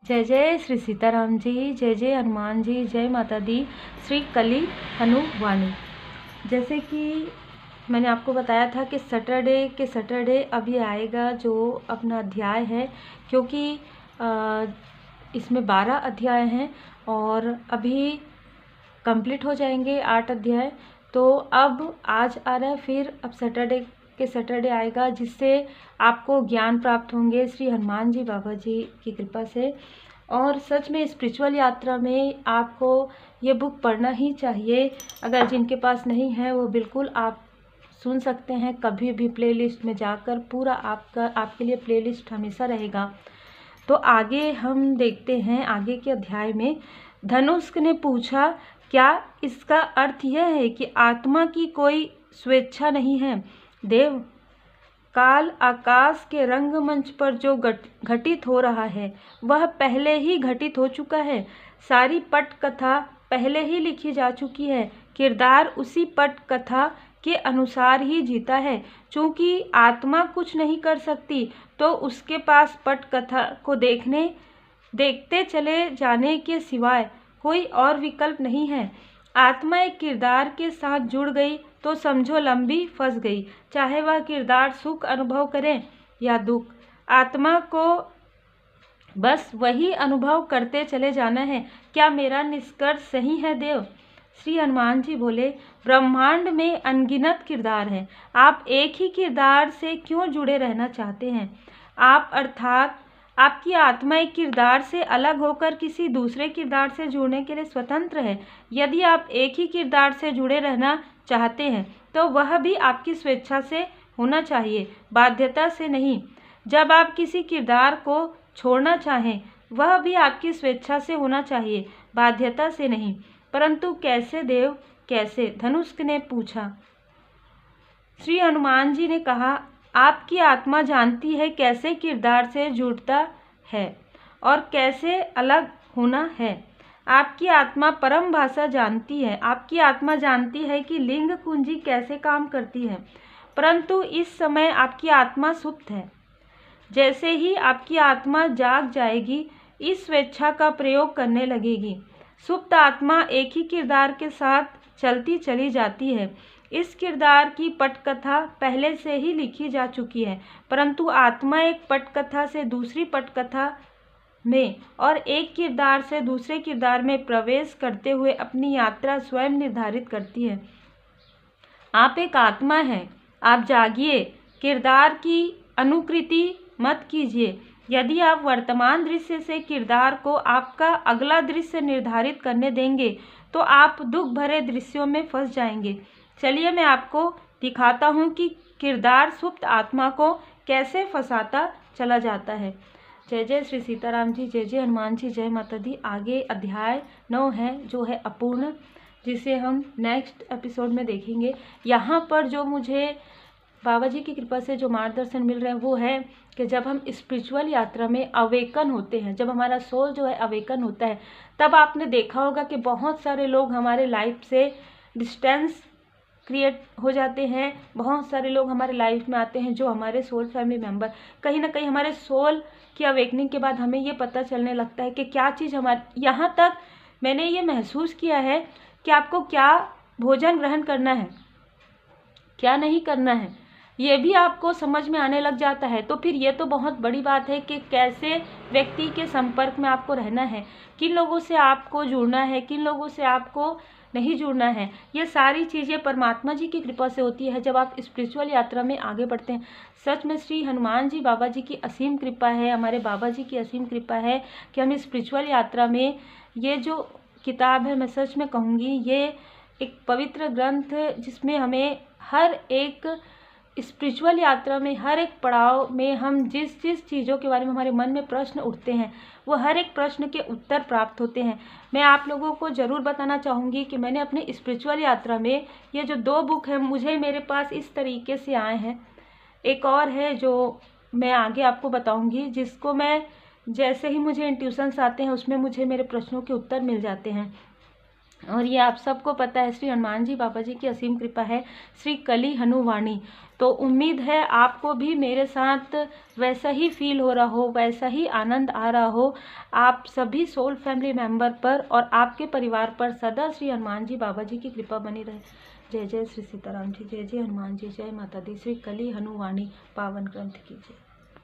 जय जय श्री सीताराम जी, जय जय हनुमान जी, जय माता दी, श्री कली हनुवानी। जैसे कि मैंने आपको बताया था कि सैटरडे अब ये आएगा जो अपना अध्याय है, क्योंकि इसमें 12 अध्याय हैं और अभी कंप्लीट हो जाएंगे 8 अध्याय। तो अब आज आ रहा है, फिर अब सैटरडे आएगा, जिससे आपको ज्ञान प्राप्त होंगे श्री हनुमान जी बाबा जी की कृपा से। और सच में स्पिरिचुअल यात्रा में आपको ये बुक पढ़ना ही चाहिए। अगर जिनके पास नहीं है वो बिल्कुल आप सुन सकते हैं कभी भी, प्लेलिस्ट में जाकर पूरा आपके लिए प्लेलिस्ट हमेशा रहेगा। तो आगे हम देखते हैं, आगे के अध्याय में धनुष्क ने पूछा, क्या इसका अर्थ यह है कि आत्मा की कोई स्वेच्छा नहीं है? देव, काल आकाश के रंगमंच पर जो घटित हो रहा है वह पहले ही घटित हो चुका है। सारी पटकथा पहले ही लिखी जा चुकी है। किरदार उसी पटकथा के अनुसार ही जीता है। चूंकि आत्मा कुछ नहीं कर सकती तो उसके पास पटकथा को देखते चले जाने के सिवाय कोई और विकल्प नहीं है। आत्मा एक किरदार के साथ जुड़ गई तो समझो लंबी फंस गई। चाहे वह किरदार सुख अनुभव करे या दुख, आत्मा को बस वही अनुभव करते चले जाना है। क्या मेरा निष्कर्ष सही है देव? श्री हनुमान जी बोले, ब्रह्मांड में अनगिनत किरदार हैं। आप एक ही किरदार से क्यों जुड़े रहना चाहते हैं? आप अर्थात आपकी आत्मा एक किरदार से अलग होकर किसी दूसरे किरदार से जुड़ने के लिए स्वतंत्र है। यदि आप एक ही किरदार से जुड़े रहना चाहते हैं तो वह भी आपकी स्वेच्छा से होना चाहिए, बाध्यता से नहीं। जब आप किसी किरदार को छोड़ना चाहें वह भी आपकी स्वेच्छा से होना चाहिए, बाध्यता से नहीं। परंतु कैसे देव, कैसे? धनुष्क ने पूछा। श्री हनुमान जी ने कहा, आपकी आत्मा जानती है कैसे किरदार से जुड़ता है और कैसे अलग होना है। आपकी आत्मा परम भाषा जानती है। आपकी आत्मा जानती है कि लिंग कुंजी कैसे काम करती है। परंतु इस समय आपकी आत्मा सुप्त है। जैसे ही आपकी आत्मा जाग जाएगी इस स्वेच्छा का प्रयोग करने लगेगी। सुप्त आत्मा एक ही किरदार के साथ चलती चली जाती है। इस किरदार की पटकथा पहले से ही लिखी जा चुकी है, परंतु आत्मा एक पटकथा से दूसरी पटकथा में और एक किरदार से दूसरे किरदार में प्रवेश करते हुए अपनी यात्रा स्वयं निर्धारित करती है। आप एक आत्मा हैं, आप जागिए, किरदार की अनुकृति मत कीजिए। यदि आप वर्तमान दृश्य से किरदार को आपका अगला दृश्य निर्धारित करने देंगे तो आप दुख भरे दृश्यों में फंस जाएंगे। चलिए मैं आपको दिखाता हूँ कि किरदार सुप्त आत्मा को कैसे फंसाता चला जाता है। जय जय श्री सीताराम जी, जय जय हनुमान जी, जय माता दी। आगे अध्याय 9 है जो है अपूर्ण, जिसे हम नेक्स्ट एपिसोड में देखेंगे। यहाँ पर जो मुझे बाबा जी की कृपा से जो मार्गदर्शन मिल रहे हैं वो है कि जब हम स्पिरिचुअल यात्रा में अवेकन होते हैं, जब हमारा सोल जो है अवेकन होता है, तब आपने देखा होगा कि बहुत सारे लोग हमारे लाइफ से डिस्टेंस क्रिएट हो जाते हैं। बहुत सारे लोग हमारे लाइफ में आते हैं जो हमारे सोल फैमिली मेम्बर, कहीं ना कहीं हमारे सोल की अवेकनिंग के बाद हमें ये पता चलने लगता है कि क्या चीज़ हमारे, यहाँ तक मैंने ये महसूस किया है कि आपको क्या भोजन ग्रहण करना है, क्या नहीं करना है, ये भी आपको समझ में आने लग जाता है। तो फिर ये तो बहुत बड़ी बात है कि कैसे व्यक्ति के संपर्क में आपको रहना है, किन लोगों से आपको जुड़ना है, किन लोगों से आपको नहीं जुड़ना है। ये सारी चीज़ें परमात्मा जी की कृपा से होती है जब आप स्पिरिचुअल यात्रा में आगे बढ़ते हैं। सच में श्री हनुमान जी बाबा जी की असीम कृपा है, हमारे बाबा जी की असीम कृपा है कि हम स्पिरिचुअल यात्रा में, ये जो किताब है मैं सच में कहूँगी ये एक पवित्र ग्रंथ जिसमें हमें हर एक स्पिरिचुअल यात्रा में, हर एक पड़ाव में हम जिस जिस चीज़ों के बारे में हमारे मन में प्रश्न उठते हैं वो हर एक प्रश्न के उत्तर प्राप्त होते हैं। मैं आप लोगों को ज़रूर बताना चाहूँगी कि मैंने अपने स्पिरिचुअल यात्रा में ये जो 2 बुक हैं मुझे मेरे पास इस तरीके से आए हैं। एक और है जो मैं आगे आपको बताऊँगी, जिसको मैं जैसे ही मुझे इंट्यूशंस आते हैं उसमें मुझे मेरे प्रश्नों के उत्तर मिल जाते हैं। और ये आप सबको पता है, श्री हनुमान जी बाबा जी की असीम कृपा है, श्री कली हनुवाणी। तो उम्मीद है आपको भी मेरे साथ वैसा ही फील हो रहा हो, वैसा ही आनंद आ रहा हो आप सभी सोल फैमिली मेंबर पर और आपके परिवार पर सदा श्री हनुमान जी बाबा जी की कृपा बनी रहे। जय जय श्री सीताराम जी, जय जय हनुमान जी, जय माता दी, श्री कली हनुवाणी पावन ग्रंथ की जय।